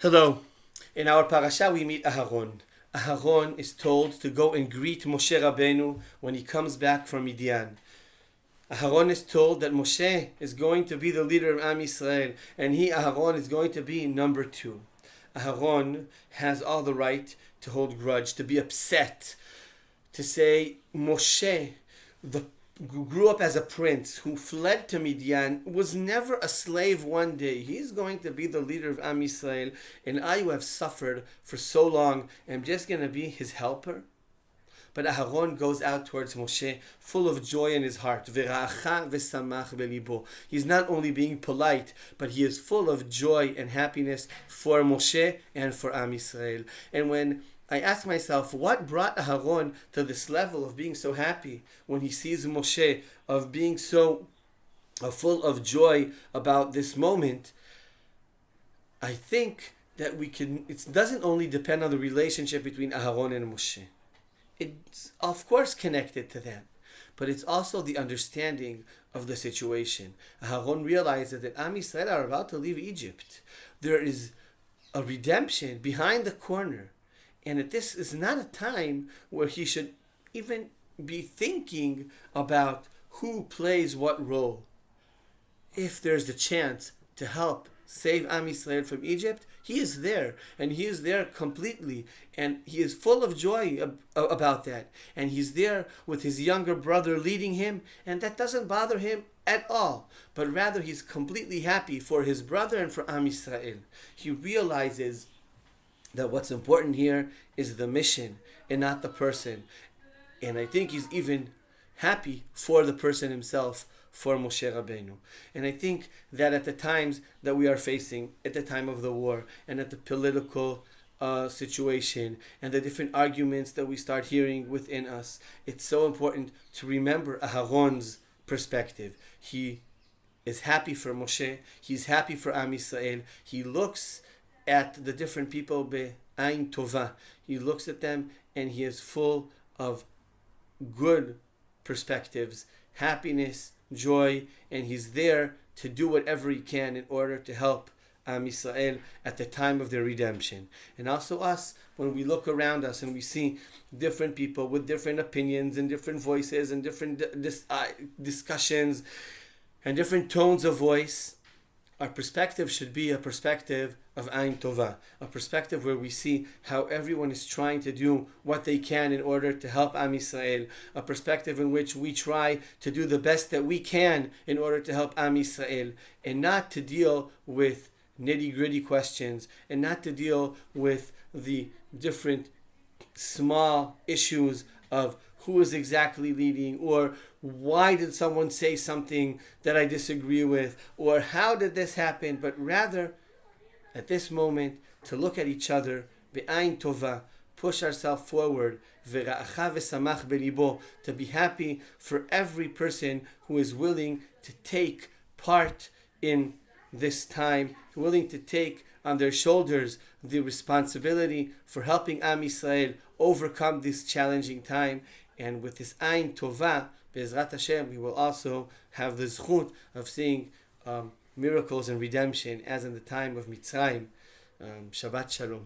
Hello. In our parasha we meet Aharon. Aharon is told to go and greet Moshe Rabbeinu when he comes back from Midian. Aharon is told that Moshe is going to be the leader of Am Yisrael, and Aharon, is going to be number 2. Aharon has all the right to hold grudge, to be upset, to say Moshe, who grew up as a prince, who fled to Midian, was never a slave one day. He's going to be the leader of Am Yisrael, and I, who have suffered for so long, am just going to be his helper. But Aharon goes out towards Moshe full of joy in his heart. He's not only being polite, but he is full of joy and happiness for Moshe and for Am Yisrael. And when I ask myself, what brought Aharon to this level of being so happy when he sees Moshe, of being so full of joy about this moment? I think that it doesn't only depend on the relationship between Aharon and Moshe. It's of course connected to that, but it's also the understanding of the situation. Aharon realizes that Am Yisrael are about to leave Egypt. There is a redemption behind the corner. And that this is not a time where he should even be thinking about who plays what role. If there's the chance to help save Am Yisrael from Egypt, he is there, and he is there completely, and he is full of joy about that. And he's there with his younger brother leading him, and that doesn't bother him at all, but rather he's completely happy for his brother and for Am Yisrael. He realizes that what's important here is the mission and not the person. And I think he's even happy for the person himself, for Moshe Rabbeinu. And I think that at the times that we are facing, at the time of the war, and at the political situation, and the different arguments that we start hearing within us, it's so important to remember Aharon's perspective. He is happy for Moshe, he's happy for Am Yisrael, he looks at the different people be'ain tova. He looks at them and he is full of good perspectives, happiness, joy, and he's there to do whatever he can in order to help Am Yisrael at the time of their redemption. And also us, when we look around us and we see different people with different opinions and different voices and different discussions and different tones of voice, our perspective should be a perspective of Ain Tova, a perspective where we see how everyone is trying to do what they can in order to help Am Yisrael, a perspective in which we try to do the best that we can in order to help Am Yisrael, and not to deal with nitty-gritty questions, and not to deal with the different small issues of who is exactly leading, or why did someone say something that I disagree with, or how did this happen, but rather at this moment to look at each other, be'ain tova, push ourselves forward, v'ra'acha v'samach belibo, to be happy for every person who is willing to take part in this time, willing to take on their shoulders the responsibility for helping Am Yisrael overcome this challenging time. And with this Ain Tova, Be'ezrat Hashem, we will also have the zchut of seeing miracles and redemption as in the time of Mitzrayim. Shabbat Shalom.